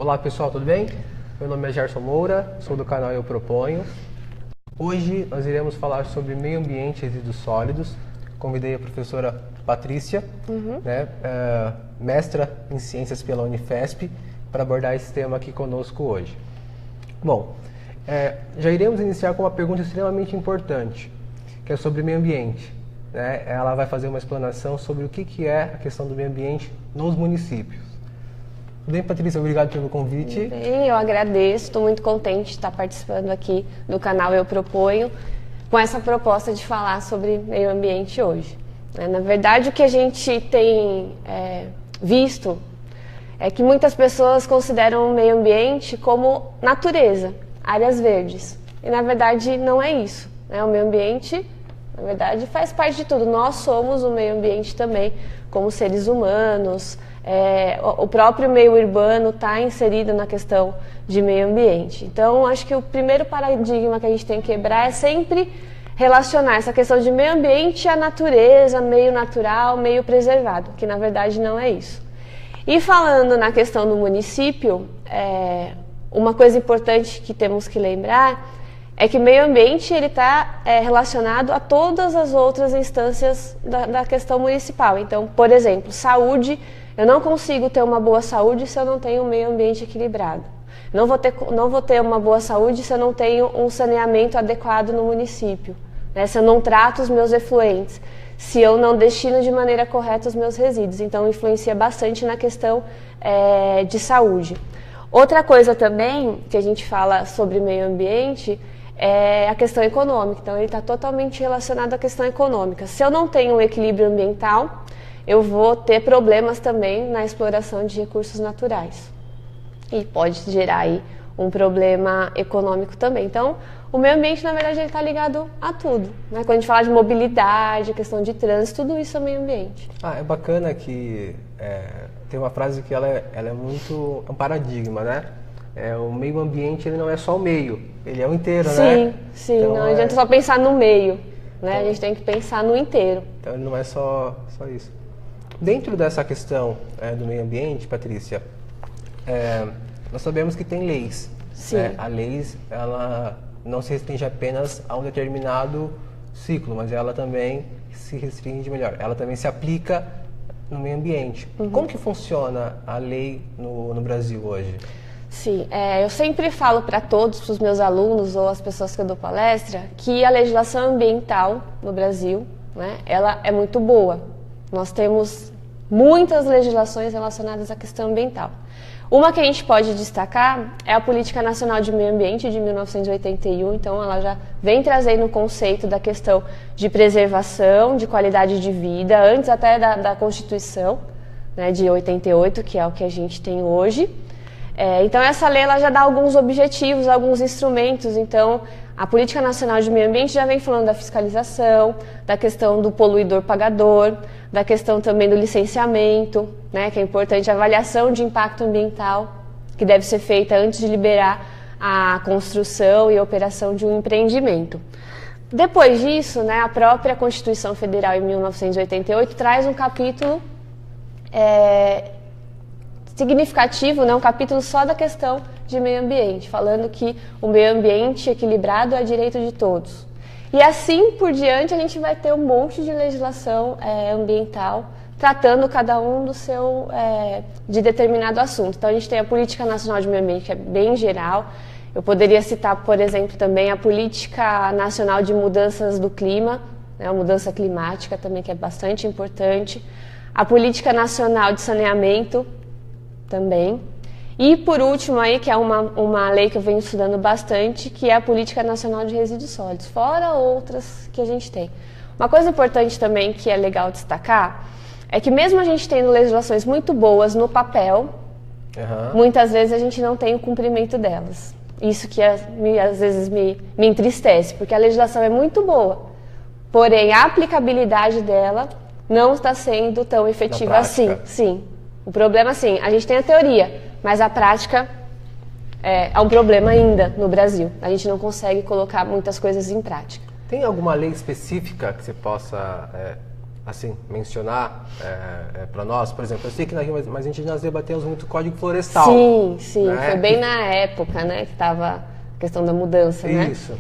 Olá pessoal, tudo bem? Meu nome é Gerson Moura, sou do canal Eu Proponho. Hoje nós iremos falar sobre meio ambiente e resíduos sólidos. Convidei a professora Patrícia, mestra em ciências pela Unifesp, para abordar esse tema aqui conosco hoje. Bom, já iremos iniciar com uma pergunta extremamente importante, que é sobre meio ambiente. Ela vai fazer uma explanação sobre o que é a questão do meio ambiente nos municípios. Tudo bem, Patrícia? Obrigado pelo convite. Bem, eu agradeço, estou muito contente de estar participando aqui do canal Eu Proponho, com essa proposta de falar sobre meio ambiente hoje. Na verdade, o que a gente tem visto é que muitas pessoas consideram o meio ambiente como natureza, áreas verdes. E, na verdade, não é isso. O meio ambiente, na verdade, faz parte de tudo. Nós somos o meio ambiente também, como seres humanos. O próprio meio urbano está inserido na questão de meio ambiente. Então, acho que o primeiro paradigma que a gente tem que quebrar é sempre relacionar essa questão de meio ambiente à natureza, meio natural, meio preservado, que na verdade não é isso. E falando na questão do município, uma coisa importante que temos que lembrar é que meio ambiente ele está relacionado a todas as outras instâncias da questão municipal. Então, por exemplo, saúde. Eu não consigo ter uma boa saúde se eu não tenho um meio ambiente equilibrado. Não vou ter uma boa saúde se eu não tenho um saneamento adequado no município. Se eu não trato os meus efluentes, se eu não destino de maneira correta os meus resíduos. Então, influencia bastante na questão de saúde. Outra coisa também que a gente fala sobre meio ambiente é a questão econômica. Então, ele está totalmente relacionado à questão econômica. Se eu não tenho um equilíbrio ambiental, eu vou ter problemas também na exploração de recursos naturais. E pode gerar aí um problema econômico também. Então, o meio ambiente, na verdade, ele está ligado a tudo. Quando a gente fala de mobilidade, questão de trânsito, tudo isso é meio ambiente. É bacana que tem uma frase que ela é muito um paradigma, né? O meio ambiente ele não é só o meio, ele é o inteiro, né? Sim, então, não adianta só pensar no meio, né? A gente tem que pensar no inteiro. Então, ele não é só isso. Dentro dessa questão do meio ambiente, Patrícia, nós sabemos que tem leis. Sim. A lei ela não se restringe apenas a um determinado ciclo, mas ela também se restringe melhor. Ela também se aplica no meio ambiente. Como que funciona a lei no Brasil hoje? Sim, eu sempre falo para todos, para os meus alunos ou as pessoas que eu dou palestra, que a legislação ambiental no Brasil, ela é muito boa. Nós temos muitas legislações relacionadas à questão ambiental. Uma que a gente pode destacar é a Política Nacional de Meio Ambiente de 1981, então ela já vem trazendo o conceito da questão de preservação, de qualidade de vida, antes até da Constituição, de 88, que é o que a gente tem hoje. Então essa lei ela já dá alguns objetivos, alguns instrumentos. Então a Política Nacional de Meio Ambiente já vem falando da fiscalização, da questão do poluidor pagador, da questão também do licenciamento, que é importante, a avaliação de impacto ambiental, que deve ser feita antes de liberar a construção e a operação de um empreendimento. Depois disso, a própria Constituição Federal, em 1988, traz um capítulo significativo, um capítulo só da questão de meio ambiente, falando que o meio ambiente equilibrado é direito de todos. E assim por diante a gente vai ter um monte de legislação ambiental tratando cada um do seu de determinado assunto. Então a gente tem a Política Nacional de Meio Ambiente, que é bem geral. Eu poderia citar, por exemplo, também a Política Nacional de Mudanças do Clima, a mudança climática também, que é bastante importante. A Política Nacional de Saneamento também. E, por último, aí, que é uma lei que eu venho estudando bastante, que é a Política Nacional de Resíduos Sólidos, fora outras que a gente tem. Uma coisa importante também que é legal destacar é que mesmo a gente tendo legislações muito boas no papel, muitas vezes a gente não tem o cumprimento delas. Isso que às vezes me entristece, porque a legislação é muito boa, porém a aplicabilidade dela não está sendo tão efetiva assim. Sim. O problema, assim, a gente tem a teoria, mas a prática é um problema ainda no Brasil. A gente não consegue colocar muitas coisas em prática. Tem alguma lei específica que você possa assim, mencionar para nós? Por exemplo, eu sei que na Rio, mas a gente já debatemos muito Código Florestal. Sim, né? Foi bem na época, né, que estava a questão da mudança, né? Isso.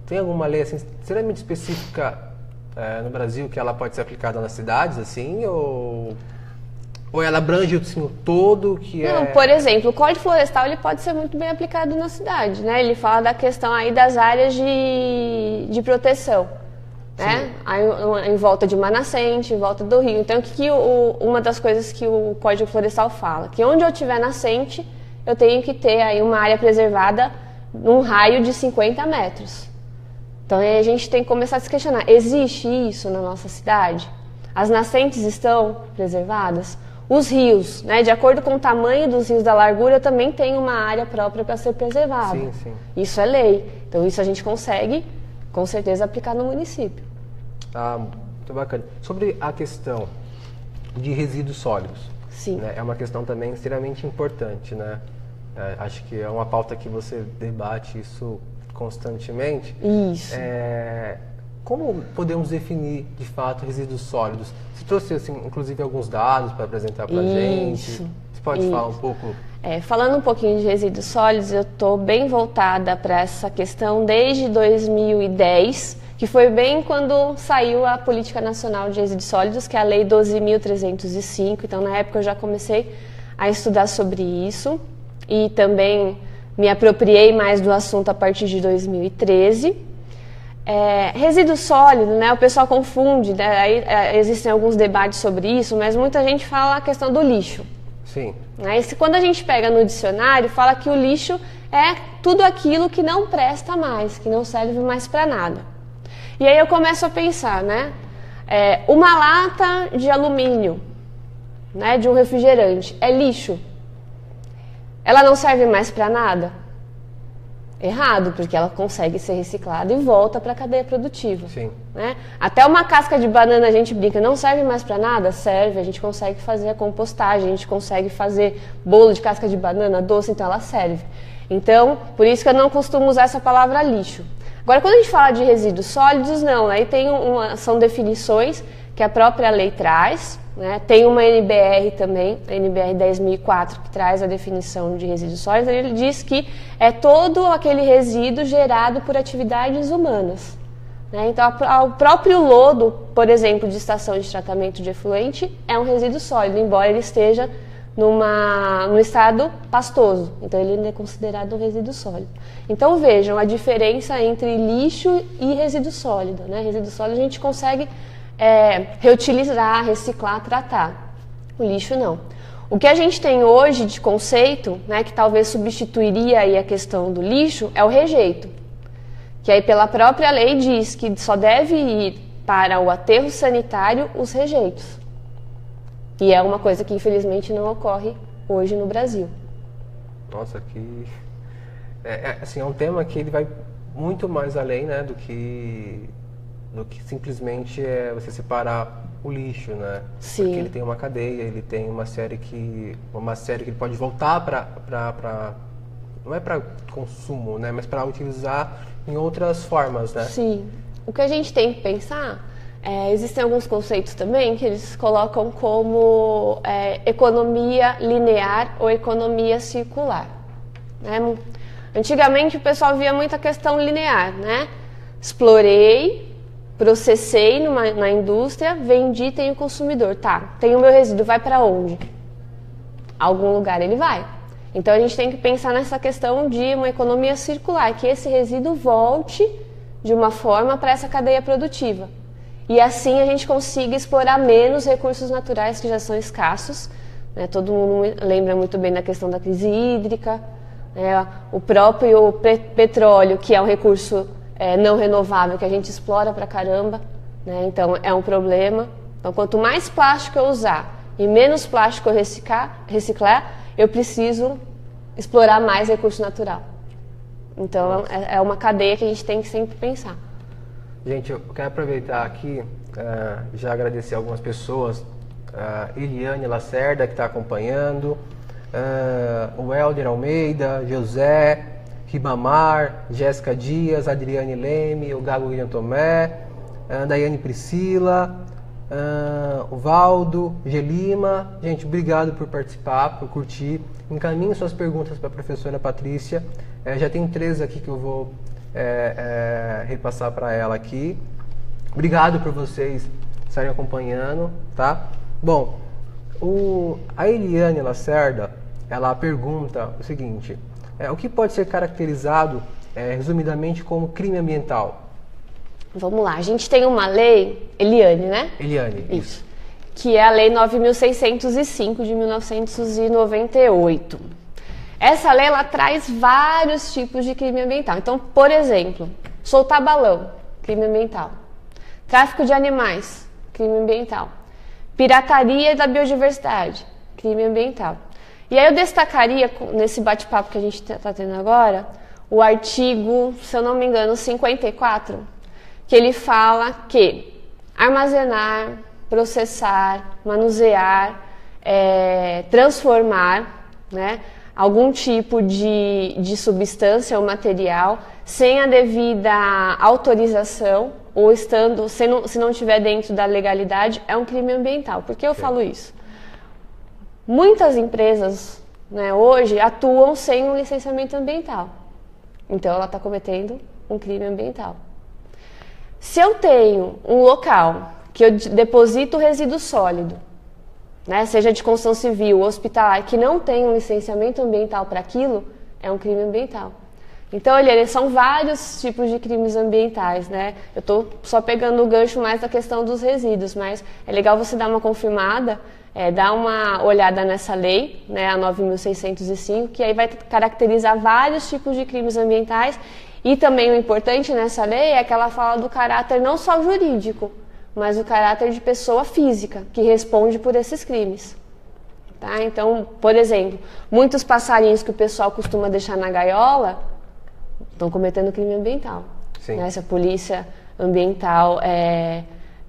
Tem alguma lei assim, extremamente específica no Brasil que ela pode ser aplicada nas cidades, assim, ou ela abrange assim, o todo que Não, por exemplo, o Código Florestal ele pode ser muito bem aplicado na cidade, né? Ele fala da questão aí das áreas de proteção, né? Aí, em volta de uma nascente, em volta do rio. Então, uma das coisas que o Código Florestal fala, que onde eu tiver nascente, eu tenho que ter aí uma área preservada num raio de 50 metros. Então, aí a gente tem que começar a se questionar, existe isso na nossa cidade? As nascentes estão preservadas? Os rios, né, de acordo com o tamanho dos rios da largura, também tem uma área própria para ser preservada. Sim. Isso é lei. Então, isso a gente consegue, com certeza, aplicar no município. Muito bacana. Sobre a questão de resíduos sólidos. Sim. Né, é uma questão também extremamente importante, né? Acho que é uma pauta que você debate isso constantemente. Isso. Como podemos definir, de fato, resíduos sólidos? Você trouxe, assim, inclusive, alguns dados para apresentar para a gente. Você pode falar um pouco? Falando um pouquinho de resíduos sólidos, eu estou bem voltada para essa questão desde 2010, que foi bem quando saiu a Política Nacional de Resíduos Sólidos, que é a Lei 12.305. Então, na época, eu já comecei a estudar sobre isso e também me apropriei mais do assunto a partir de 2013. Resíduo sólido, né, o pessoal confunde, né, aí, existem alguns debates sobre isso, mas muita gente fala a questão do lixo. Sim. Quando a gente pega no dicionário, fala que o lixo é tudo aquilo que não presta mais, que não serve mais para nada. E aí eu começo a pensar, né, uma lata de alumínio, né, de um refrigerante, é lixo? Ela não serve mais para nada? Errado, porque ela consegue ser reciclada e volta para a cadeia produtiva. Sim. Né? Até uma casca de banana a gente brinca, não serve mais para nada? Serve, a gente consegue fazer a compostagem, a gente consegue fazer bolo de casca de banana doce, então ela serve. Então, por isso que eu não costumo usar essa palavra lixo. Agora, quando a gente fala de resíduos sólidos, não, aí são definições que a própria lei traz, né? Tem uma NBR também, a NBR 10.004, que traz a definição de resíduos sólidos. Ele diz que é todo aquele resíduo gerado por atividades humanas. Né? Então, o próprio lodo, por exemplo, de estação de tratamento de efluente, é um resíduo sólido, embora ele esteja num estado pastoso. Então, ele é considerado um resíduo sólido. Então, vejam a diferença entre lixo e resíduo sólido. Né? Resíduo sólido a gente consegue reutilizar, reciclar, tratar. O lixo não. O que a gente tem hoje de conceito, né, que talvez substituiria aí a questão do lixo, é o rejeito. Que aí pela própria lei diz que só deve ir para o aterro sanitário os rejeitos. E é uma coisa que infelizmente não ocorre hoje no Brasil. Nossa, assim, é um tema que ele vai muito mais além, né, do que simplesmente você separar o lixo, né? Sim. Porque ele tem uma cadeia, ele tem uma série que ele pode voltar para não é para consumo, né? Mas para utilizar em outras formas, né? Sim. O que a gente tem que pensar, existem alguns conceitos também que eles colocam como economia linear ou economia circular. Né? Antigamente o pessoal via muita questão linear, né? Explorei, processei na indústria, vendi, tenho consumidor. Tá, tem o meu resíduo, vai para onde? Algum lugar ele vai. Então a gente tem que pensar nessa questão de uma economia circular, que esse resíduo volte de uma forma para essa cadeia produtiva. E assim a gente consiga explorar menos recursos naturais que já são escassos. Né? Todo mundo lembra muito bem da questão da crise hídrica, o próprio petróleo, que é um recurso não renovável, que a gente explora pra caramba, né? Então é um problema. Então quanto mais plástico eu usar e menos plástico eu reciclar, eu preciso explorar mais recurso natural. Então é uma cadeia que a gente tem que sempre pensar. Gente, eu quero aproveitar aqui, já agradecer algumas pessoas, Eliane Lacerda, que está acompanhando, o Helder Almeida, José, Ribamar, Jéssica Dias, Adriane Leme, o Gago William Tomé, Daiane Priscila, o Valdo, Gelima. Gente, obrigado por participar, por curtir. Encaminhe suas perguntas para a professora Patrícia. Já tem 3 aqui que eu vou repassar para ela aqui. Obrigado por vocês estarem acompanhando, tá? Bom, a Eliane Lacerda, ela pergunta o seguinte: o que pode ser caracterizado, resumidamente, como crime ambiental? Vamos lá, a gente tem uma lei, Eliane, né? Eliane, isso. Que é a Lei 9.605 de 1998. Essa lei, ela traz vários tipos de crime ambiental. Então, por exemplo, soltar balão, crime ambiental. Tráfico de animais, crime ambiental. Pirataria da biodiversidade, crime ambiental. E aí eu destacaria, nesse bate-papo que a gente está tendo agora, o artigo, se eu não me engano, 54, que ele fala que armazenar, processar, manusear, transformar, né, algum tipo de substância ou material sem a devida autorização ou se não estiver dentro da legalidade, é um crime ambiental. Por que eu falo isso? Muitas empresas, né, hoje atuam sem um licenciamento ambiental. Então ela está cometendo um crime ambiental. Se eu tenho um local que eu deposito resíduo sólido, né, seja de construção civil, hospitalar, que não tem um licenciamento ambiental para aquilo, é um crime ambiental. Então, eles são vários tipos de crimes ambientais, né? Eu estou só pegando o gancho mais da questão dos resíduos, mas é legal você dar uma confirmada, dar uma olhada nessa lei, né, a 9.605, que aí vai caracterizar vários tipos de crimes ambientais. E também o importante nessa lei é que ela fala do caráter não só jurídico, mas o caráter de pessoa física, que responde por esses crimes. Tá? Então, por exemplo, muitos passarinhos que o pessoal costuma deixar na gaiola estão cometendo crime ambiental. Né? Se a polícia ambiental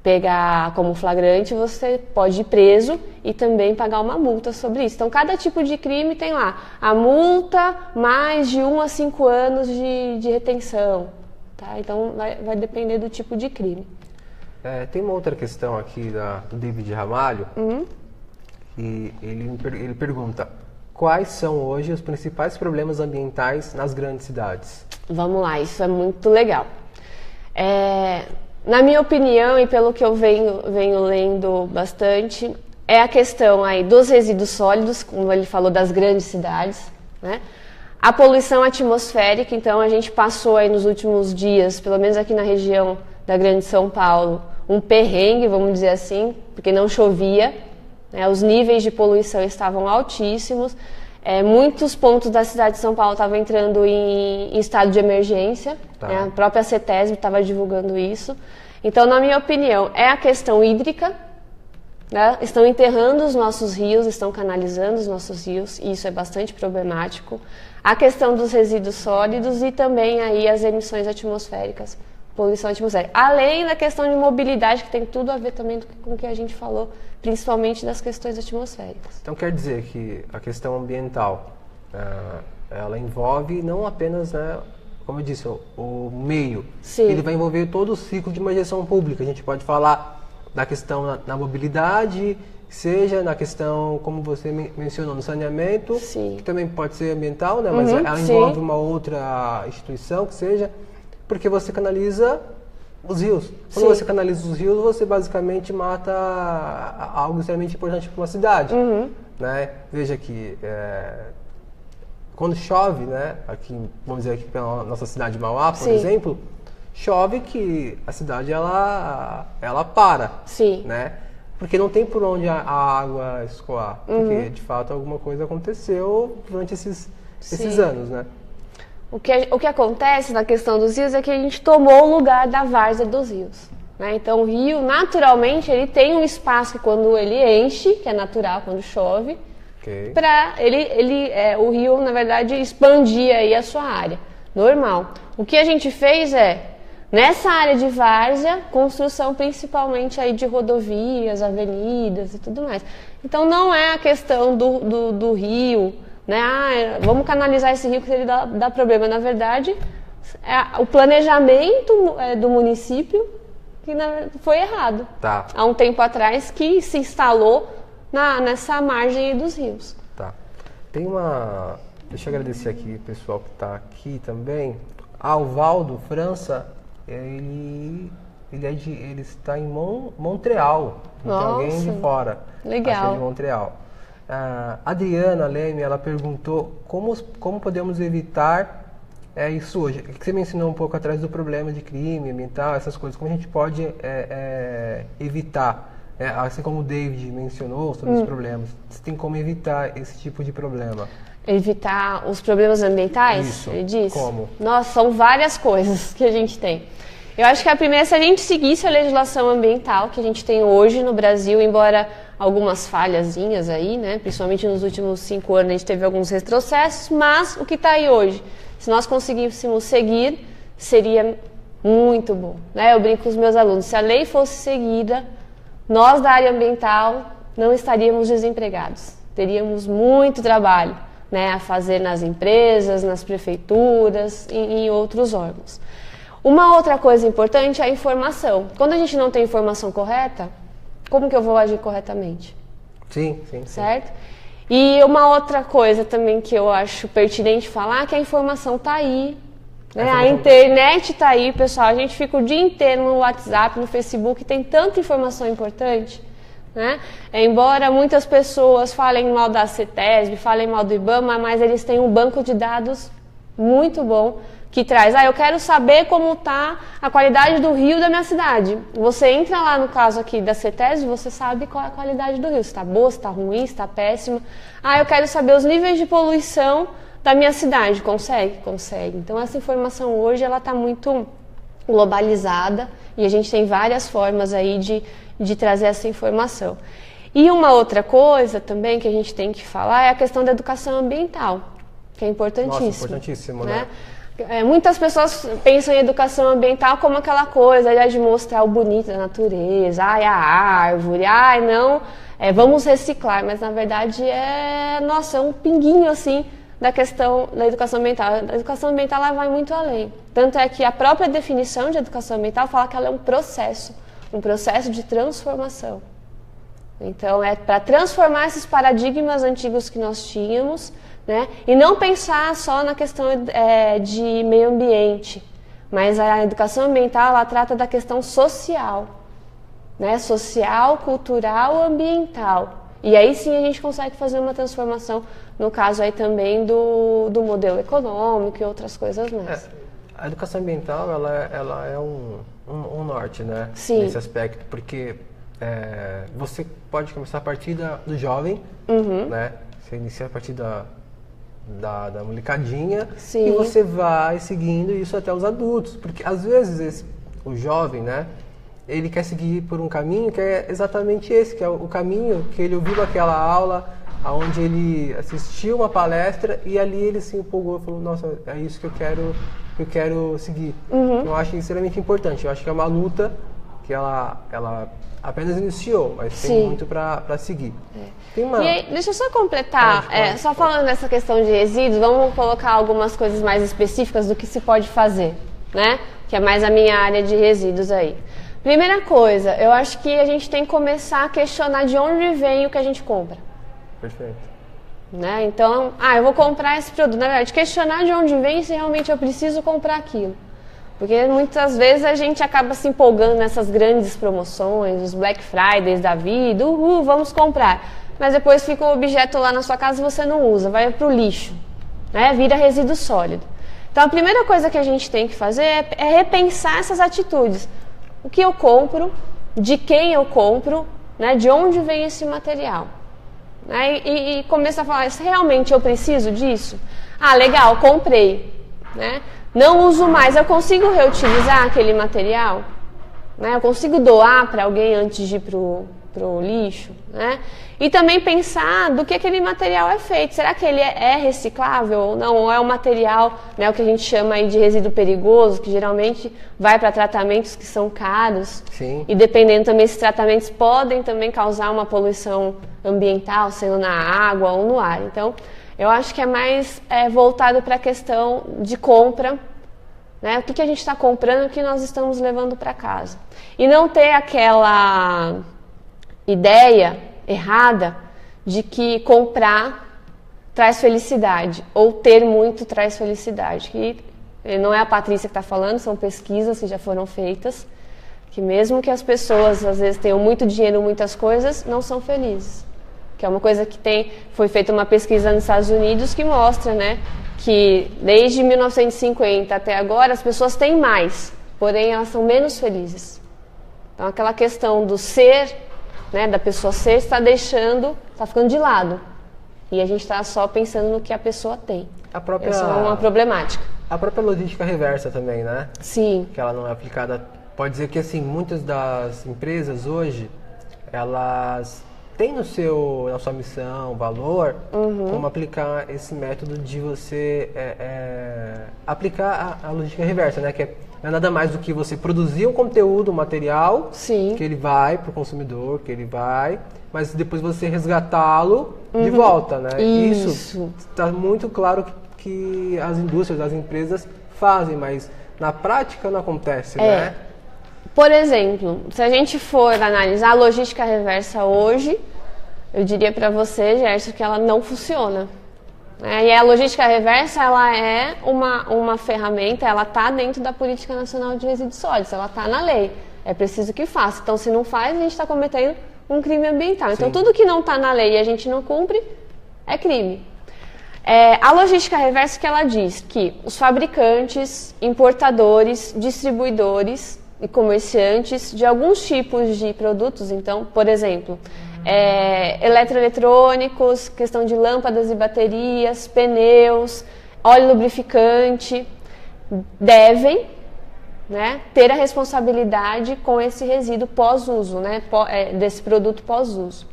pegar como flagrante, você pode ir preso e também pagar uma multa sobre isso. Então, cada tipo de crime tem lá a multa, mais de 1 a 5 anos de retenção. Tá? Então, vai depender do tipo de crime. Tem uma outra questão aqui do David Ramalho, e ele pergunta: quais são hoje os principais problemas ambientais nas grandes cidades? Vamos lá, isso é muito legal. Na minha opinião, e pelo que eu venho lendo bastante, é a questão aí dos resíduos sólidos, como ele falou, das grandes cidades, né? A poluição atmosférica. Então a gente passou aí nos últimos dias, pelo menos aqui na região da Grande São Paulo, um perrengue, vamos dizer assim, porque não chovia, né? Os níveis de poluição estavam altíssimos, muitos pontos da cidade de São Paulo estavam entrando em estado de emergência, né? A própria CETESB estava divulgando isso. Então, na minha opinião, é a questão hídrica, né? Estão enterrando os nossos rios, estão canalizando os nossos rios, e isso é bastante problemático. A questão dos resíduos sólidos e também aí as emissões atmosféricas, poluição atmosférica. Além da questão de mobilidade, que tem tudo a ver também com o que a gente falou, principalmente das questões atmosféricas. Então quer dizer que a questão ambiental, ela envolve não apenas, né, como eu disse, o meio. Sim. Ele vai envolver todo o ciclo de uma gestão pública. A gente pode falar da questão na mobilidade, seja na questão, como você mencionou, no saneamento, Sim. que também pode ser ambiental, né, mas ela envolve uma outra instituição, que seja, porque você canaliza os rios. Quando você canaliza os rios, você basicamente mata algo extremamente importante para uma cidade. Né? Veja que quando chove, né, aqui, vamos dizer aqui pela nossa cidade de Mauá, por exemplo, chove que a cidade ela para. Sim. Né? Porque não tem por onde a água escoar. Porque, de fato, alguma coisa aconteceu durante esses anos, né? O que acontece na questão dos rios é que a gente tomou o lugar da várzea dos rios. Né? Então, o rio, naturalmente, ele tem um espaço que quando ele enche, que é natural quando chove, para o rio, na verdade, expandir aí a sua área. Normal. O que a gente fez nessa área de várzea, construção principalmente aí de rodovias, avenidas e tudo mais. Então, não é a questão do rio, né? Vamos canalizar esse rio que ele dá problema. Na verdade, o planejamento do município, foi errado. Tá. Há um tempo atrás que se instalou nessa margem dos rios. Tá. Tem uma... Deixa eu agradecer aqui o pessoal que está aqui também. O Valdo França, ele está em Montreal. Não tem alguém de fora. Legal. Acho que é de Montreal. A Adriana Leme, ela perguntou como podemos evitar isso hoje. Que você mencionou um pouco atrás do problema de crime ambiental, essas coisas. Como a gente pode evitar? Assim como o David mencionou sobre os problemas. Você tem como evitar esse tipo de problema? Evitar os problemas ambientais? Isso. Ele disse? Como? Nossa, são várias coisas que a gente tem. Eu acho que a primeira é se a gente seguisse a legislação ambiental que a gente tem hoje no Brasil, embora algumas falhazinhas aí, né? Principalmente nos últimos 5 anos a gente teve alguns retrocessos, mas o que está aí hoje, se nós conseguíssemos seguir, seria muito bom, né? Eu brinco com os meus alunos, se a lei fosse seguida, nós da área ambiental não estaríamos desempregados, teríamos muito trabalho, né, a fazer nas empresas, nas prefeituras e em outros órgãos. Uma outra coisa importante é a informação. Quando a gente não tem informação correta, como que eu vou agir corretamente? Sim. Certo? E uma outra coisa também que eu acho pertinente falar é que a informação está aí. Né? A internet está aí, pessoal. A gente fica o dia inteiro no WhatsApp, no Facebook, tem tanta informação importante. Né? Embora muitas pessoas falem mal da CETESB, falem mal do IBAMA, mas eles têm um banco de dados muito bom que traz, eu quero saber como está a qualidade do rio da minha cidade. Você entra lá no caso aqui da CETESB, você sabe qual é a qualidade do rio, se está boa, se está ruim, se está péssima. Eu quero saber os níveis de poluição da minha cidade. Consegue? Consegue. Então essa informação hoje ela está muito globalizada e a gente tem várias formas aí de trazer essa informação. E uma outra coisa também que a gente tem que falar é a questão da educação ambiental, que é importantíssimo. Nossa, importantíssimo, né? Muitas pessoas pensam em educação ambiental como aquela coisa de mostrar o bonito da natureza, a árvore, vamos reciclar, mas na verdade é um pinguinho assim da questão da educação ambiental. A educação ambiental ela vai muito além. Tanto é que a própria definição de educação ambiental fala que ela é um processo de transformação. Então, é para transformar esses paradigmas antigos que nós tínhamos, né? E não pensar só na questão de meio ambiente, mas a educação ambiental ela trata da questão social, né? Social, cultural, ambiental. E aí sim a gente consegue fazer uma transformação, no caso aí também do modelo econômico e outras coisas mais. A educação ambiental ela é um norte, né? Sim. Nesse aspecto, porque você pode começar a partir do jovem, né? Você inicia a partir da molecadinha. Sim. E você vai seguindo isso até os adultos, porque às vezes o jovem, né? Ele quer seguir por um caminho que é exatamente esse, que é o caminho que ele ouviu aquela aula, onde ele assistiu uma palestra e ali ele se empolgou e falou, nossa, é isso que eu quero seguir. Eu acho extremamente importante. Eu acho que é uma luta que ela apenas iniciou, mas tem muito para seguir. Tem E aí, deixa eu só completar, só falando dessa questão de resíduos, vamos colocar algumas coisas mais específicas do que se pode fazer, né? Que é mais a minha área de resíduos aí. Primeira coisa, eu acho que a gente tem que começar a questionar de onde vem o que a gente compra. Perfeito. Né? Então, eu vou comprar esse produto. Na verdade, questionar de onde vem se realmente eu preciso comprar aquilo. Porque muitas vezes a gente acaba se empolgando nessas grandes promoções, os Black Fridays da vida, vamos comprar. Mas depois fica o objeto lá na sua casa e você não usa, vai para o lixo, né? Vira resíduo sólido. Então, a primeira coisa que a gente tem que fazer é repensar essas atitudes. O que eu compro, de quem eu compro, né? De onde vem esse material. Né? E começar a falar, se realmente eu preciso disso? Legal, comprei. Né? Não uso mais, eu consigo reutilizar aquele material? Né? Eu consigo doar para alguém antes de ir pro lixo? Né? E também pensar do que aquele material é feito. Será que ele é reciclável ou não? Ou é um material, né, o que a gente chama aí de resíduo perigoso, que geralmente vai para tratamentos que são caros. Sim. E dependendo também, esses tratamentos podem também causar uma poluição ambiental, sendo na água ou no ar. Então, eu acho que é mais voltado para a questão de compra, né? O que a gente está comprando, o que nós estamos levando para casa. E não ter aquela ideia errada de que comprar traz felicidade, ou ter muito traz felicidade. Que não é a Patrícia que está falando, são pesquisas que já foram feitas, que mesmo que as pessoas às vezes tenham muito dinheiro, muitas coisas, não são felizes. Que é uma coisa que foi feita uma pesquisa nos Estados Unidos que mostra, né, que desde 1950 até agora as pessoas têm mais, porém elas são menos felizes. Então aquela questão do ser, né, da pessoa ser, está ficando de lado. E a gente está só pensando no que a pessoa tem. Essa é uma problemática. A própria logística reversa também, né? Sim. Que ela não é aplicada. Pode dizer que assim, muitas das empresas hoje, elas têm na sua missão, valor, como aplicar esse método de você aplicar a logística reversa, né? Que é nada mais do que você produzir um conteúdo, um material, sim, que ele vai para o consumidor, mas depois você resgatá-lo de volta, né? Isso está muito claro que as indústrias, as empresas fazem, mas na prática não acontece, né? Por exemplo, se a gente for analisar a logística reversa hoje, eu diria para você, Gerson, que ela não funciona. E a logística reversa, ela é uma ferramenta, ela está dentro da Política Nacional de Resíduos Sólidos, ela está na lei. É preciso que faça. Então, se não faz, a gente está cometendo um crime ambiental. Então, tudo que não está na lei e a gente não cumpre, é crime. A logística reversa que ela diz que os fabricantes, importadores, distribuidores e comerciantes de alguns tipos de produtos, então, por exemplo, eletroeletrônicos, questão de lâmpadas e baterias, pneus, óleo lubrificante, devem, né, ter a responsabilidade com esse resíduo pós-uso, né, desse produto pós-uso.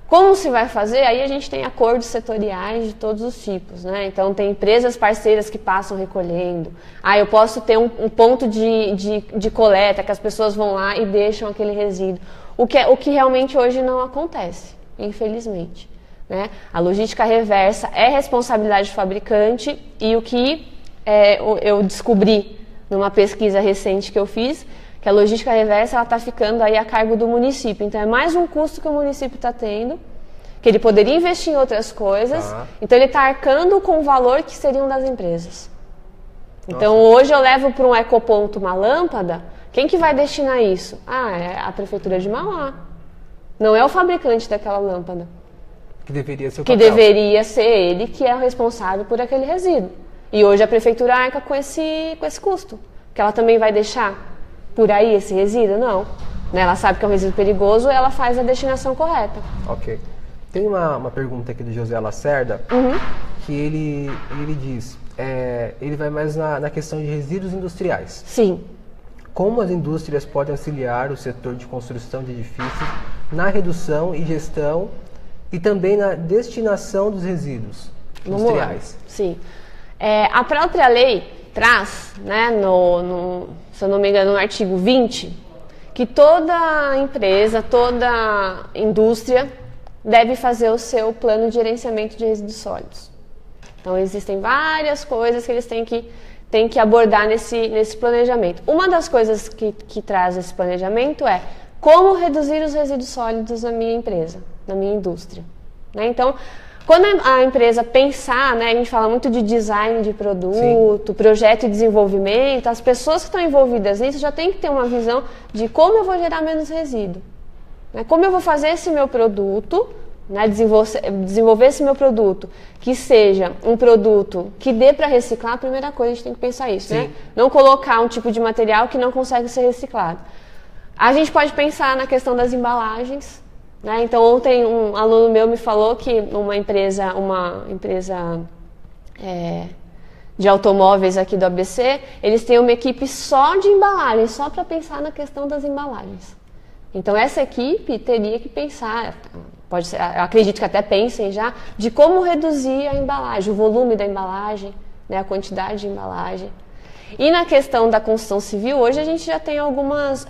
Como se vai fazer? Aí a gente tem acordos setoriais de todos os tipos, né? Então tem empresas parceiras que passam recolhendo. Eu posso ter um ponto de coleta que as pessoas vão lá e deixam aquele resíduo. O que realmente hoje não acontece, infelizmente, né? A logística reversa é responsabilidade do fabricante e o que eu descobri numa pesquisa recente que eu fiz, que a logística reversa está ficando aí a cargo do município. Então é mais um custo que o município está tendo, que ele poderia investir em outras coisas, então ele está arcando com o valor que seriam das empresas. Então hoje eu levo para um ecoponto uma lâmpada, quem que vai destinar isso? É a Prefeitura de Mauá. Não é o fabricante daquela lâmpada. Que deveria ser o papel. Que deveria ser ele que é o responsável por aquele resíduo. E hoje a Prefeitura arca com esse custo. Que ela também vai deixar por aí esse resíduo? Não. Ela sabe que é um resíduo perigoso, ela faz a destinação correta. Ok. Tem uma pergunta aqui do José Lacerda, que ele diz, ele vai mais na questão de resíduos industriais. Sim. Como as indústrias podem auxiliar o setor de construção de edifícios na redução e gestão e também na destinação dos resíduos industriais? Sim. A própria lei traz, né, se eu não me engano, no artigo 20, que toda empresa, toda indústria deve fazer o seu plano de gerenciamento de resíduos sólidos. Então, existem várias coisas que eles têm que abordar nesse planejamento. Uma das coisas que traz esse planejamento é como reduzir os resíduos sólidos na minha empresa, na minha indústria. Então, quando a empresa pensar, né, a gente fala muito de design de produto, projeto e desenvolvimento, as pessoas que estão envolvidas nisso já têm que ter uma visão de como eu vou gerar menos resíduo. Como eu vou fazer esse meu produto, né, desenvolver esse meu produto, que seja um produto que dê para reciclar, a primeira coisa a gente tem que pensar isso, né? Não colocar um tipo de material que não consegue ser reciclado. A gente pode pensar na questão das embalagens. Então ontem um aluno meu me falou que uma empresa de automóveis aqui do ABC, eles têm uma equipe só de embalagens, só para pensar na questão das embalagens. Então essa equipe teria que pensar, pode ser, eu acredito que até pensem já, de como reduzir a embalagem, o volume da embalagem, né, a quantidade de embalagem. E na questão da construção civil, hoje a gente já tem algumas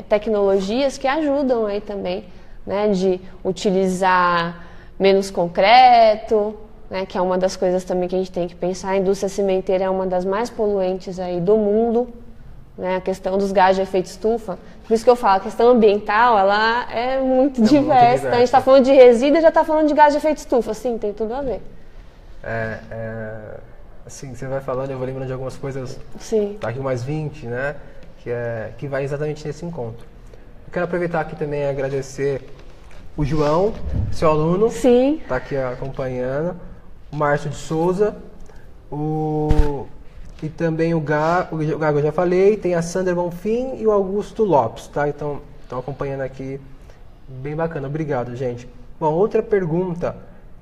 tecnologias que ajudam aí também, né, de utilizar menos concreto, né, que é uma das coisas também que a gente tem que pensar. A indústria cimenteira é uma das mais poluentes aí do mundo, né, a questão dos gases de efeito estufa. Por isso que eu falo, a questão ambiental, ela é muito diversa. Então, a gente está falando de resíduo e já está falando de gás de efeito estufa. Sim, tem tudo a ver. Assim, você vai falando, eu vou lembrando de algumas coisas. Sim. Tá aqui mais 20, né? Que vai exatamente nesse encontro. Eu quero aproveitar aqui também e agradecer o João, seu aluno. Sim. Tá aqui acompanhando. O Márcio de Souza. E também o Gago eu já falei. Tem a Sandra Bonfim e o Augusto Lopes, tá? Então, estão acompanhando aqui. Bem bacana. Obrigado, gente. Bom, outra pergunta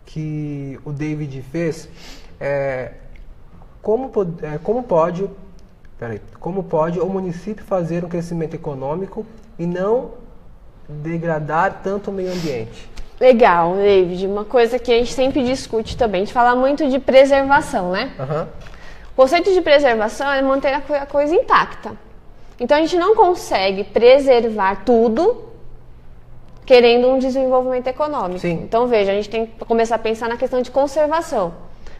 que o David fez é como pode o município fazer um crescimento econômico e não degradar tanto o meio ambiente? Legal, David. Uma coisa que a gente sempre discute também, a gente fala muito de preservação, né? Uhum. O conceito de preservação é manter a coisa intacta. Então, a gente não consegue preservar tudo querendo um desenvolvimento econômico. Sim. Então, veja, a gente tem que começar a pensar na questão de conservação.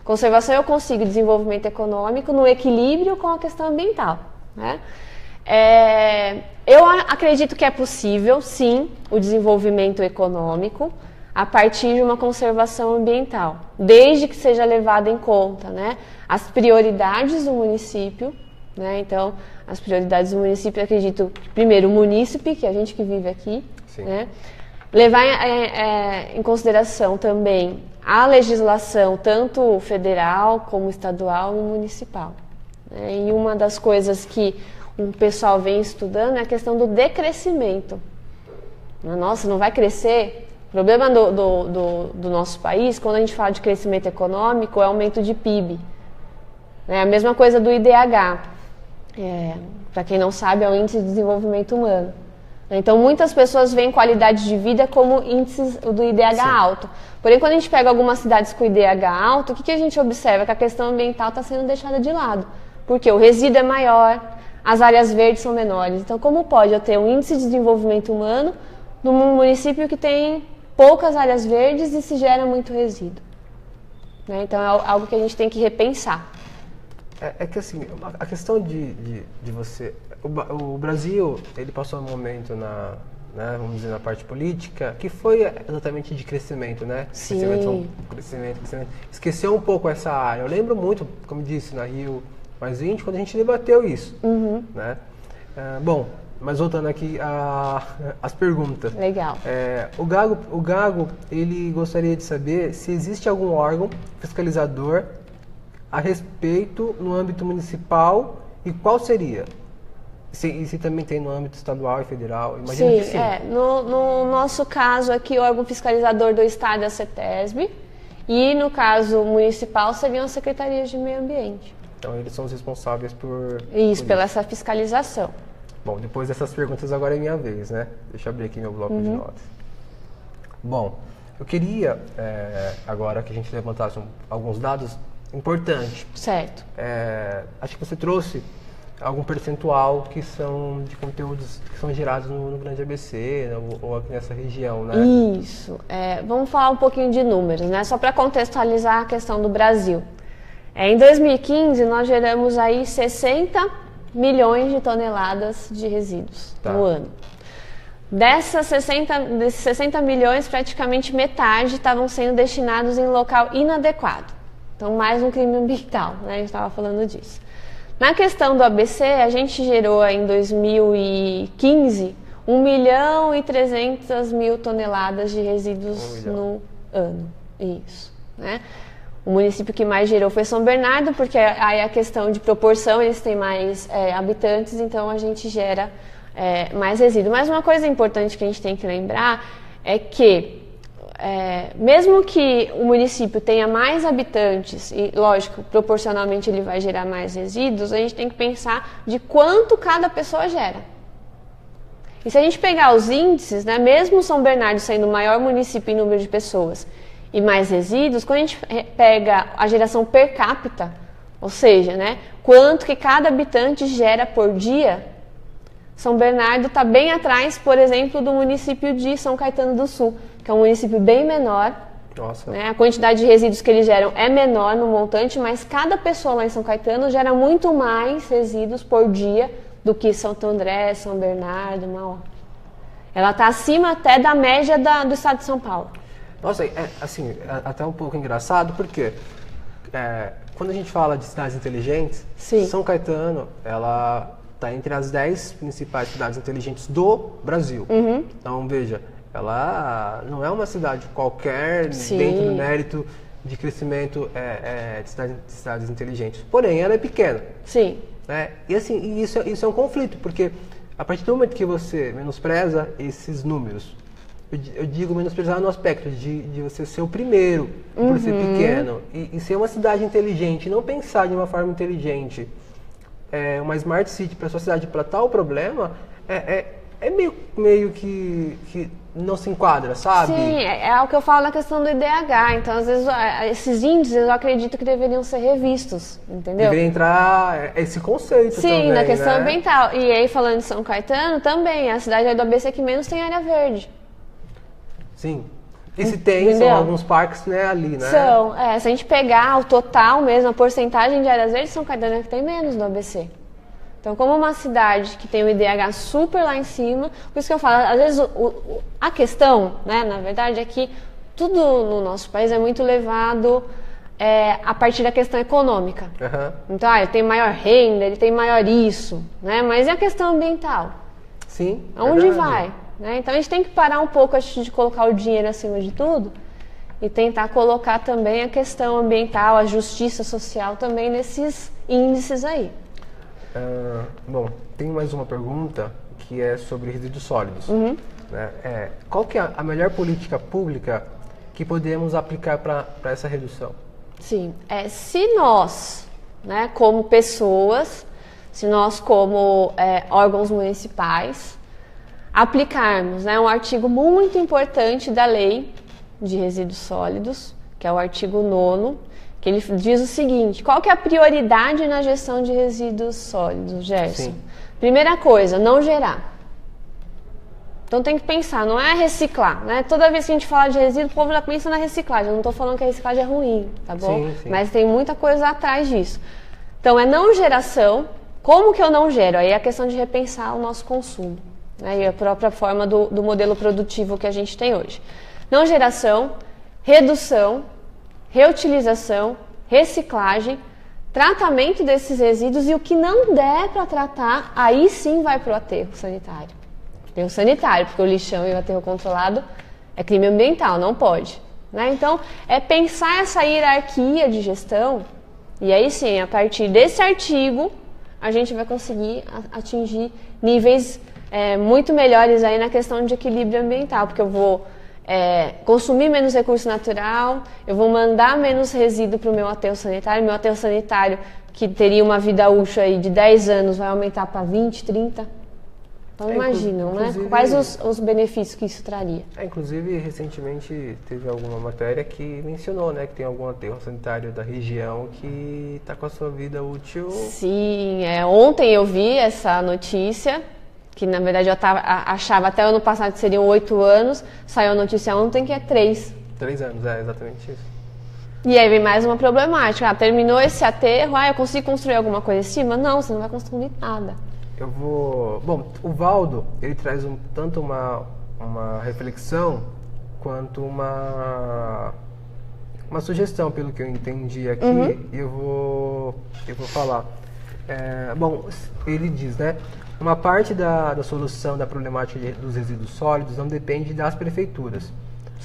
Conservação, eu consigo desenvolvimento econômico no equilíbrio com a questão ambiental, né? Eu acredito que é possível, sim, o desenvolvimento econômico a partir de uma conservação ambiental, desde que seja levado em conta, né, as prioridades do município, né? Então, as prioridades do município, eu acredito, primeiro, o munícipe, que é a gente que vive aqui, né? Levar em consideração também a legislação, tanto federal como estadual e municipal, né? E uma das coisas que o pessoal vem estudando é a questão do decrescimento. Nossa, não vai crescer? O problema do nosso país, quando a gente fala de crescimento econômico, é aumento de PIB. É a mesma coisa do IDH. Para quem não sabe, é o Índice de Desenvolvimento Humano. Então, muitas pessoas veem qualidade de vida como índices do IDH alto. Porém, quando a gente pega algumas cidades com IDH alto, o que a gente observa? Que a questão ambiental está sendo deixada de lado. Porque o resíduo é maior, as áreas verdes são menores. Então, como pode eu ter um índice de desenvolvimento humano num município que tem poucas áreas verdes e se gera muito resíduo? Né? Então, é algo que a gente tem que repensar. É que assim, a questão de você... O Brasil, ele passou um momento vamos dizer, na parte política, que foi exatamente de crescimento, né? Sim. Crescimento. Esqueceu um pouco essa área. Eu lembro muito, como disse, na Rio +20, quando a gente debateu isso, né? Bom, mas voltando aqui às perguntas. Legal. O Gago, ele gostaria de saber se existe algum órgão fiscalizador a respeito no âmbito municipal e qual seria? E se também tem no âmbito estadual e federal? Imagino que sim. No nosso caso aqui, o órgão fiscalizador do estado é a CETESB e no caso municipal seriam as secretarias de meio ambiente. Então eles são os responsáveis por pela essa fiscalização. Bom, depois dessas perguntas agora é minha vez, né? Deixa eu abrir aqui meu bloco de notas. Bom, eu queria agora que a gente levantasse alguns dados importantes. Certo. Acho que você trouxe algum percentual que são de conteúdos que são gerados no Grande ABC, né, ou aqui nessa região, né? Isso. Vamos falar um pouquinho de números, né? Só para contextualizar a questão do Brasil. Em 2015, nós geramos aí 60 milhões de toneladas de resíduos no ano. Desses 60 milhões, praticamente metade estavam sendo destinados em local inadequado. Então, mais um crime ambiental, né? A gente estava falando disso. Na questão do ABC, a gente gerou em 2015 1.300.000 toneladas de resíduos no ano. Isso, né? O município que mais gerou foi São Bernardo, porque aí a questão de proporção, eles têm mais habitantes, então a gente gera mais resíduo. Mas uma coisa importante que a gente tem que lembrar é que mesmo que o município tenha mais habitantes, e lógico, proporcionalmente ele vai gerar mais resíduos, a gente tem que pensar de quanto cada pessoa gera. E se a gente pegar os índices, né, mesmo São Bernardo sendo o maior município em número de pessoas e mais resíduos, quando a gente pega a geração per capita, ou seja, né, quanto que cada habitante gera por dia, São Bernardo está bem atrás, por exemplo, do município de São Caetano do Sul, que é um município bem menor, Nossa. Né? A quantidade de resíduos que eles geram é menor no montante, mas cada pessoa lá em São Caetano gera muito mais resíduos por dia do que Santo André, São Bernardo, Mauá. Ela está acima até da média do estado de São Paulo. Nossa, assim, até um pouco engraçado, porque quando a gente fala de cidades inteligentes, Sim. São Caetano, ela está entre as 10 principais cidades inteligentes do Brasil. Uhum. Então, veja, ela não é uma cidade qualquer Sim. dentro do mérito de crescimento de cidades inteligentes. Porém, ela é pequena. Sim. Né? E assim, isso é um conflito, porque a partir do momento que você menospreza esses números, eu digo menosprezar no aspecto de você ser o primeiro por ser pequeno e ser uma cidade inteligente, não pensar de uma forma inteligente, uma smart city para sua cidade para tal problema, meio que não se enquadra, sabe? Sim, é o que eu falo na questão do IDH. Então, às vezes, esses índices eu acredito que deveriam ser revistos, entendeu? Deveria entrar esse conceito também, Sim, na questão né? ambiental. E aí, falando de São Caetano, também, a cidade aí do ABC que menos tem área verde. Sim. E se tem, Entendeu? são alguns parques, né, ali, né? São, se a gente pegar o total mesmo, a porcentagem de áreas verdes, São Caetano é que tem menos no ABC. Então, como uma cidade que tem o IDH super lá em cima, por isso que eu falo, às vezes a questão, né, na verdade, é que tudo no nosso país é muito levado a partir da questão econômica. Uhum. Então, ele tem maior renda, ele tem maior isso, né? Mas e a questão ambiental? Sim. Aonde verdade. vai? Né? Então, a gente tem que parar um pouco antes de colocar o dinheiro acima de tudo e tentar colocar também a questão ambiental, a justiça social também nesses índices aí. Bom, tem mais uma pergunta que é sobre resíduos sólidos. Uhum. Né? Qual que é a melhor política pública que podemos aplicar para essa redução? Sim, se nós, né, como pessoas, se nós como órgãos municipais, aplicarmos, né, um artigo muito importante da lei de resíduos sólidos, que é o artigo 9º, que ele diz o seguinte: qual que é a prioridade na gestão de resíduos sólidos, Gerson? Sim. Primeira coisa, não gerar. Então tem que pensar, não é reciclar, né? Toda vez que a gente fala de resíduo, o povo já pensa na reciclagem. Eu não estou falando que a reciclagem é ruim, tá bom? Sim, sim. Mas tem muita coisa atrás disso. Então é não geração. Como que eu não gero? Aí é a questão de repensar o nosso consumo, né? E a própria forma do modelo produtivo que a gente tem hoje. Não geração, redução, reutilização, reciclagem, tratamento desses resíduos e o que não der para tratar, aí sim vai para o aterro sanitário. Aterro sanitário, porque o lixão e o aterro controlado é crime ambiental, não pode. Né? Então, é pensar essa hierarquia de gestão e aí sim, a partir desse artigo, a gente vai conseguir atingir níveis muito melhores aí na questão de equilíbrio ambiental, porque eu vou consumir menos recurso natural, eu vou mandar menos resíduo para o meu aterro sanitário que teria uma vida útil aí de 10 anos vai aumentar para 20, 30. Então imaginam, né? Quais os benefícios que isso traria. Inclusive, recentemente teve alguma matéria que mencionou, né, que tem algum aterro sanitário da região que está com a sua vida útil. Sim, ontem eu vi essa notícia, que na verdade eu achava até o ano passado que seriam 8 anos, saiu a notícia ontem que é 3. 3 anos, exatamente isso. E aí vem mais uma problemática. Terminou esse aterro, eu consigo construir alguma coisa em cima? Não, você não vai construir nada. Bom, o Valdo, ele traz tanto uma reflexão quanto uma sugestão, pelo que eu entendi aqui, e eu vou falar. Bom, ele diz, né? Uma parte da solução da problemática dos resíduos sólidos não depende das prefeituras.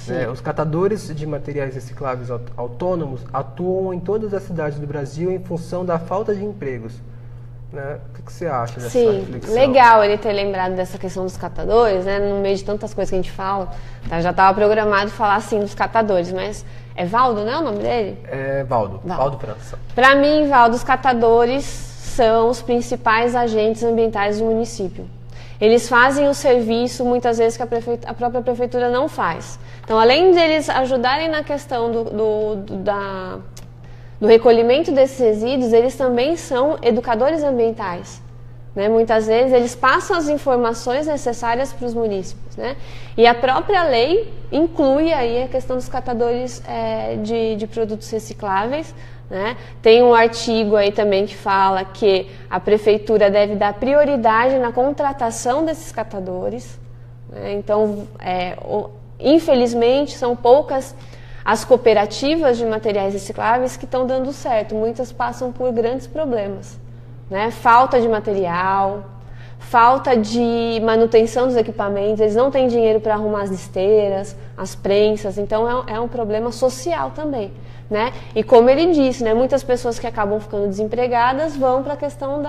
Né? Os catadores de materiais recicláveis autônomos atuam em todas as cidades do Brasil em função da falta de empregos. Né? O que você acha dessa reflexão? Legal ele ter lembrado dessa questão dos catadores, né? No meio de tantas coisas que a gente fala, já estava programado falar assim dos catadores, mas é Valdo, né, o nome dele? É Valdo França. Para mim, Valdo, os catadores são os principais agentes ambientais do município. Eles fazem o serviço, muitas vezes, que a própria prefeitura não faz. Então, além de eles ajudarem na questão do recolhimento desses resíduos, eles também são educadores ambientais. né? Muitas vezes eles passam as informações necessárias para os munícipes, né? E a própria lei inclui aí a questão dos catadores de produtos recicláveis, né? Tem um artigo aí também que fala que a prefeitura deve dar prioridade na contratação desses catadores, né? Então, infelizmente, são poucas as cooperativas de materiais recicláveis que estão dando certo. Muitas passam por grandes problemas, né? Falta de material, falta de manutenção dos equipamentos, eles não têm dinheiro para arrumar as esteiras, as prensas, então é um problema social também, né? E como ele disse, né, muitas pessoas que acabam ficando desempregadas vão para a questão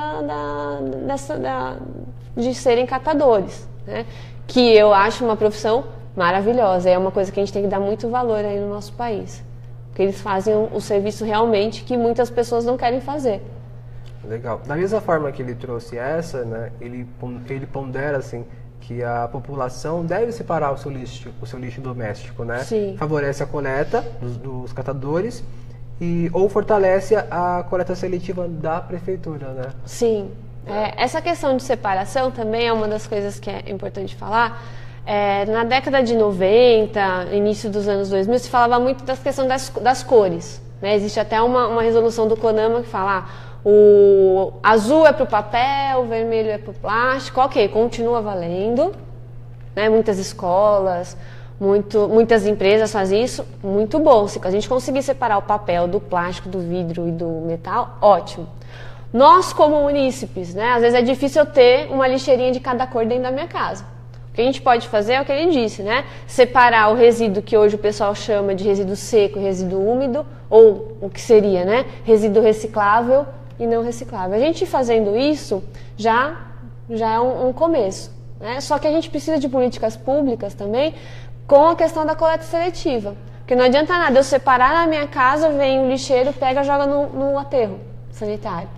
de serem catadores, né? Que eu acho uma profissão maravilhosa, é uma coisa que a gente tem que dar muito valor aí no nosso país, porque eles fazem o serviço realmente que muitas pessoas não querem fazer. Legal. Da mesma forma que ele trouxe essa, né, ele pondera assim que a população deve separar o seu lixo doméstico, né? Sim. Favorece a coleta dos catadores ou fortalece a coleta seletiva da prefeitura, né? Sim. Essa questão de separação também é uma das coisas que é importante falar. Na década de 90, início dos anos 2000, se falava muito da questão das cores, né? Existe até uma resolução do CONAMA que fala o azul é para o papel, o vermelho é para o plástico, ok, continua valendo, né? Muitas escolas, muitas empresas fazem isso, muito bom. Se a gente conseguir separar o papel do plástico, do vidro e do metal, ótimo. Nós, como munícipes, né? Às vezes é difícil eu ter uma lixeirinha de cada cor dentro da minha casa. O que a gente pode fazer é o que ele disse, né? Separar o resíduo que hoje o pessoal chama de resíduo seco e resíduo úmido, ou o que seria, né? Resíduo reciclável e não reciclável. A gente fazendo isso já é um começo, né? Só que a gente precisa de políticas públicas também com a questão da coleta seletiva. Porque não adianta nada eu separar na minha casa, vem um lixeiro, pega e joga no aterro sanitário.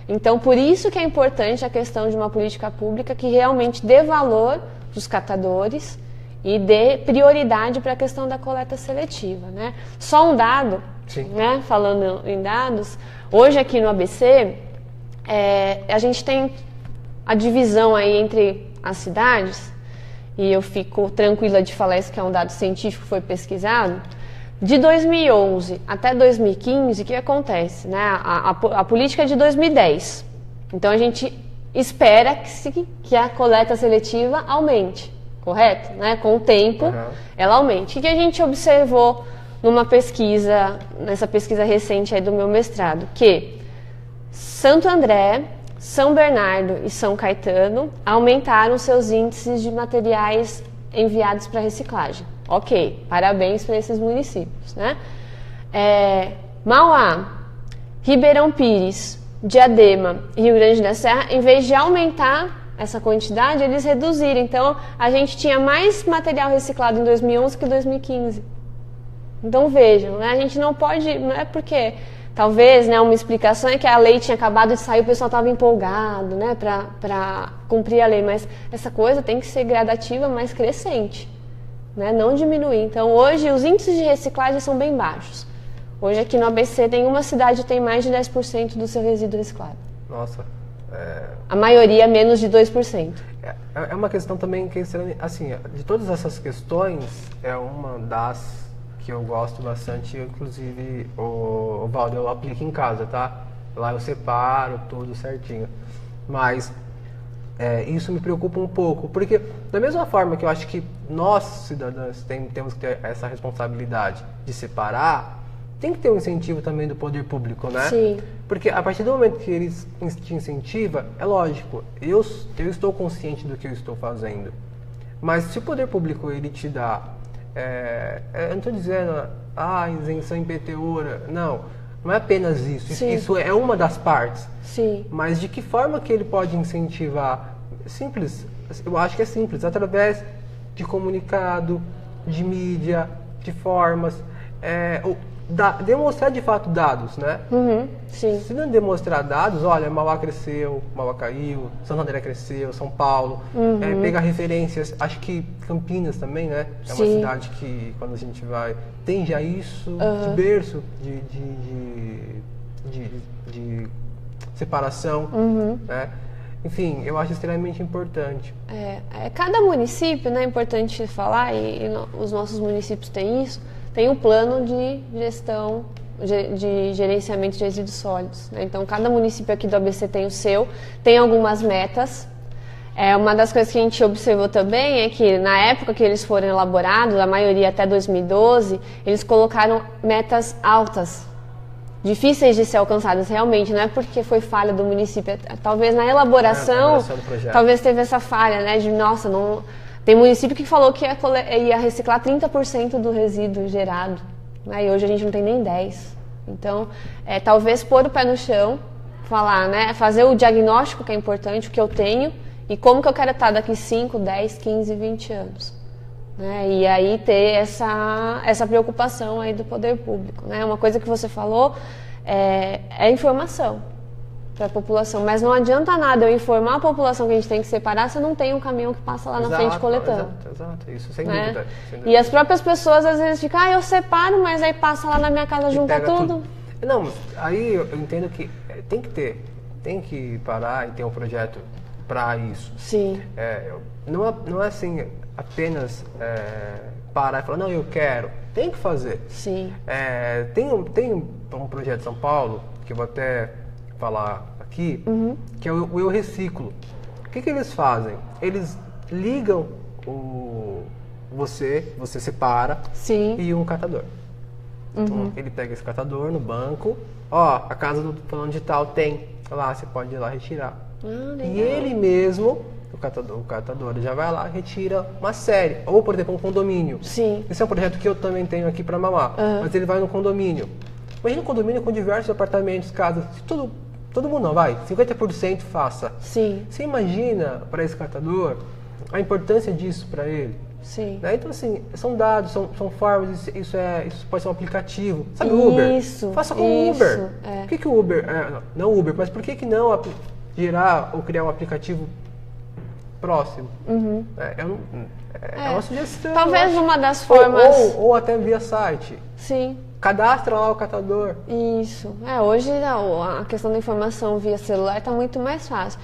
Então, por isso que é importante a questão de uma política pública que realmente dê valor para os catadores e dê prioridade para a questão da coleta seletiva, né? Só um dado, né? Falando em dados, hoje aqui no ABC, a gente tem a divisão aí entre as cidades, e eu fico tranquila de falar isso, que é um dado científico que foi pesquisado. De 2011 até 2015, o que acontece? Né? A política é de 2010. Então, a gente espera que a coleta seletiva aumente, correto? Né? Com o tempo, ela aumente. O que a gente observou nessa pesquisa recente aí do meu mestrado? Que Santo André, São Bernardo e São Caetano aumentaram seus índices de materiais enviados para reciclagem. Ok, parabéns para esses municípios, né? Mauá, Ribeirão Pires, Diadema e Rio Grande da Serra, em vez de aumentar essa quantidade, eles reduziram. Então, a gente tinha mais material reciclado em 2011 que em 2015. Então, vejam, né? A gente não pode... Não é porque... Talvez, né, uma explicação é que a lei tinha acabado de sair, o pessoal estava empolgado, né, para cumprir a lei. Mas essa coisa tem que ser gradativa, mas crescente, né, não diminuir. Então, hoje, os índices de reciclagem são bem baixos. Hoje, aqui no ABC, tem uma cidade que tem mais de 10% do seu resíduo reciclado. Nossa. A maioria, menos de 2%. É uma questão também que, assim, de todas essas questões, é uma das que eu gosto bastante, inclusive o Valdo eu aplico em casa, tá? Lá eu separo tudo certinho. Mas isso me preocupa um pouco, porque da mesma forma que eu acho que nós, cidadãos, temos que ter essa responsabilidade de separar, tem que ter um incentivo também do poder público, né? Sim. Porque a partir do momento que eles te incentivam, é lógico, eu estou consciente do que eu estou fazendo. Mas se o poder público ele te dá eu não estou dizendo isenção IPTU, não é apenas isso. Sim. Isso é uma das partes. Sim. Mas de que forma que ele pode incentivar? Simples, eu acho que é simples, através de comunicado, de mídia, de formas, demonstrar de fato dados, né? Sim. Se não demonstrar dados, olha, Mauá cresceu, Mauá caiu, Santo André cresceu, São Paulo, pegar referências, acho que Campinas também, né? É uma cidade que, quando a gente vai, tem já isso de berço, de separação, né? Enfim, eu acho extremamente importante. Cada município, né, é importante falar, os nossos municípios têm isso, tem um plano de gestão, de gerenciamento de resíduos sólidos, né? Então, cada município aqui do ABC tem o seu, tem algumas metas. Uma das coisas que a gente observou também é que, na época que eles foram elaborados, a maioria até 2012, eles colocaram metas altas, difíceis de ser alcançadas realmente, não é porque foi falha do município, talvez na elaboração talvez teve essa falha, né, de nossa, não... Tem município que falou que ia reciclar 30% do resíduo gerado, né, e hoje a gente não tem nem 10%. Então, talvez pôr o pé no chão, falar, né, fazer o diagnóstico que é importante, o que eu tenho, e como que eu quero estar daqui 5, 10, 15, 20 anos. Né? E aí ter essa preocupação aí do poder público. Né? Uma coisa que você falou é informação para a população. Mas não adianta nada eu informar a população que a gente tem que separar se eu não tem um caminhão que passa lá na frente coletando. Exato. Isso sem né? dúvida. E as próprias pessoas às vezes ficam, eu separo, mas aí passa lá na minha casa, junta tudo. Não, mas aí eu entendo que tem que parar e ter um projeto para isso. Sim. Não é assim, apenas parar e falar, não, eu quero. Tem que fazer. Sim. Tem um projeto de São Paulo, que eu vou até falar aqui, que é o Eu Reciclo. O que eles fazem? Eles ligam você separa, sim, e um catador. Então, ele pega esse catador no banco, a casa do fulano de tal tem, lá, você pode ir lá retirar. E ele mesmo, o catador já vai lá, retira uma série. Ou, por exemplo, um condomínio. Sim. Esse é um projeto que eu também tenho aqui para Mauá. Mas ele vai no condomínio. Imagina um condomínio com diversos apartamentos, casas. Se todo mundo não vai, 50% faça. Sim. Você imagina para esse catador a importância disso para ele? Sim. Né? Então, assim, são dados, são formas, isso pode ser um aplicativo. Sabe o Uber? Isso. Faça com o Uber. Por que o Uber, não Uber, mas por que não gerar ou criar um aplicativo próximo? É uma sugestão. Talvez uma das formas... Ou até via site. Sim. Cadastra lá o catador. Isso. Hoje a questão da informação via celular está muito mais fácil.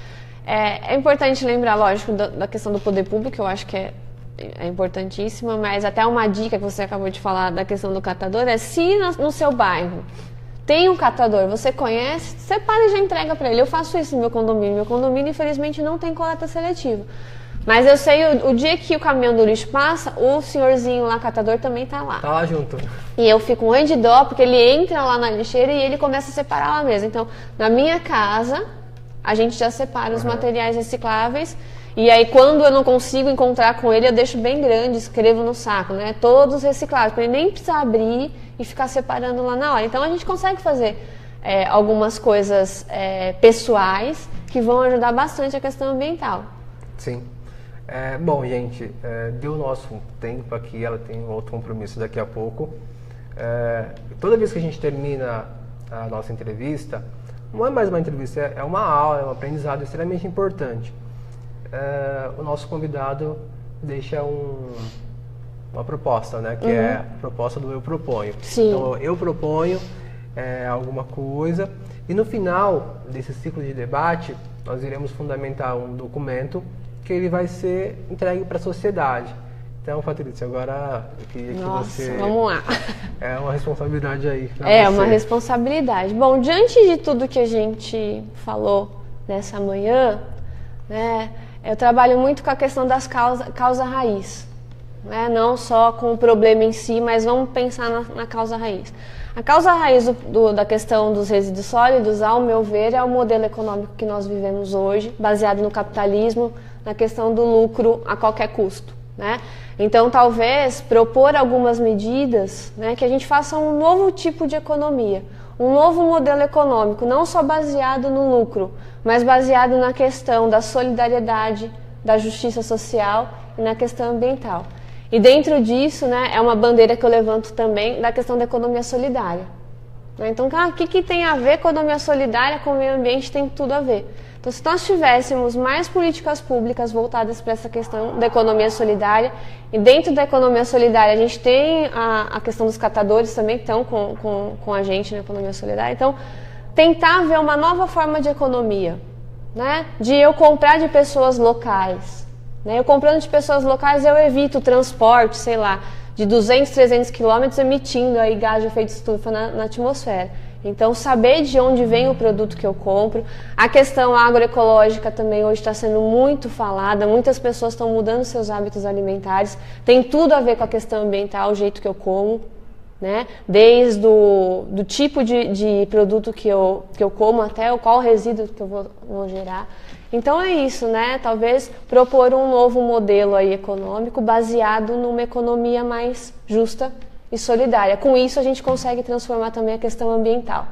É importante lembrar, lógico, da questão do poder público, eu acho que é importantíssima, mas até uma dica que você acabou de falar da questão do catador se no seu bairro tem um catador, você conhece, separa e já entrega para ele. Eu faço isso no meu condomínio. Meu condomínio, infelizmente, não tem coleta seletiva. Mas eu sei, o dia que o caminhão do lixo passa, o senhorzinho lá, catador, também tá lá. Tá lá junto. E eu fico morrendo de dó, porque ele entra lá na lixeira e ele começa a separar lá mesmo. Então, na minha casa, a gente já separa os materiais recicláveis. E aí, quando eu não consigo encontrar com ele, eu deixo bem grande, escrevo no saco, né? Todos reciclados, para ele nem precisar abrir e ficar separando lá na hora. Então, a gente consegue fazer algumas coisas pessoais que vão ajudar bastante a questão ambiental. Sim. Bom, gente, deu o nosso tempo aqui, ela tem um outro compromisso daqui a pouco. Toda vez que a gente termina a nossa entrevista, não é mais uma entrevista, é uma aula, é um aprendizado extremamente importante. O nosso convidado deixa uma proposta, né? Que é a proposta do Eu Proponho. Sim. Então, eu proponho alguma coisa e no final desse ciclo de debate, nós iremos fundamentar um documento que ele vai ser entregue para a sociedade. Então, Patrícia, agora eu queria que você... vamos lá. É uma responsabilidade aí. Uma responsabilidade. Bom, diante de tudo que a gente falou nessa manhã, né? Eu trabalho muito com a questão das causa raiz, né? Não só com o problema em si, mas vamos pensar na causa raiz. A causa raiz da questão dos resíduos sólidos, ao meu ver, é o modelo econômico que nós vivemos hoje, baseado no capitalismo, na questão do lucro a qualquer custo, né? Então, talvez propor algumas medidas, né, que a gente faça um novo tipo de economia, um novo modelo econômico, não só baseado no lucro, mas baseado na questão da solidariedade, da justiça social e na questão ambiental. E dentro disso, né, é uma bandeira que eu levanto também da questão da economia solidária. Então, o que tem a ver economia solidária com o meio ambiente? Tem tudo a ver. Então, se nós tivéssemos mais políticas públicas voltadas para essa questão da economia solidária, e dentro da economia solidária a gente tem a questão dos catadores também que estão com a gente na economia solidária, então tentar ver uma nova forma de economia, né? De eu comprar de pessoas locais. Né? Eu comprando de pessoas locais, eu evito o transporte, sei lá, de 200, 300 quilômetros emitindo aí gás de efeito estufa na atmosfera. Então, saber de onde vem o produto que eu compro. A questão agroecológica também hoje está sendo muito falada, muitas pessoas estão mudando seus hábitos alimentares, tem tudo a ver com a questão ambiental, o jeito que eu como, né? Desde do tipo de produto que eu como até qual resíduo que eu vou gerar. Então é isso, né? Talvez propor um novo modelo aí econômico baseado numa economia mais justa e solidária. Com isso a gente consegue transformar também a questão ambiental.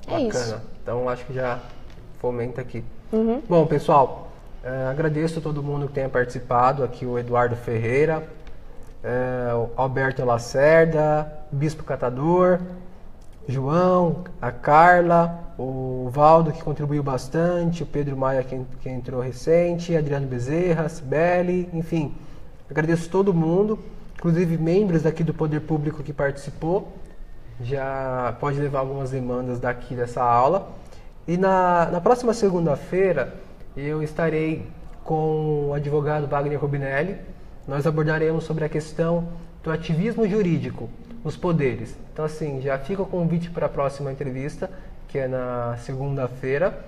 É Bacana. isso. Então acho que já fomenta aqui. Bom, pessoal, agradeço a todo mundo que tenha participado. Aqui o Eduardo Ferreira, o Alberto Lacerda, Bispo Catador, João, a Carla, o Valdo, que contribuiu bastante, o Pedro Maia, que entrou recente, Adriano Bezerra, Cibele, enfim. Agradeço todo mundo, inclusive membros daqui do Poder Público que participou. Já pode levar algumas demandas daqui dessa aula. E na próxima segunda-feira, eu estarei com o advogado Wagner Rubinelli. Nós abordaremos sobre a questão do ativismo jurídico nos poderes. Então, assim, já fica o convite para a próxima entrevista, que é na segunda-feira.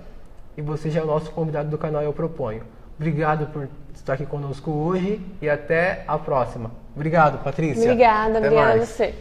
E você já é o nosso convidado do canal Eu Proponho. Obrigado por estar aqui conosco hoje e até a próxima. Obrigado, Patrícia. Obrigada Até a mais. você.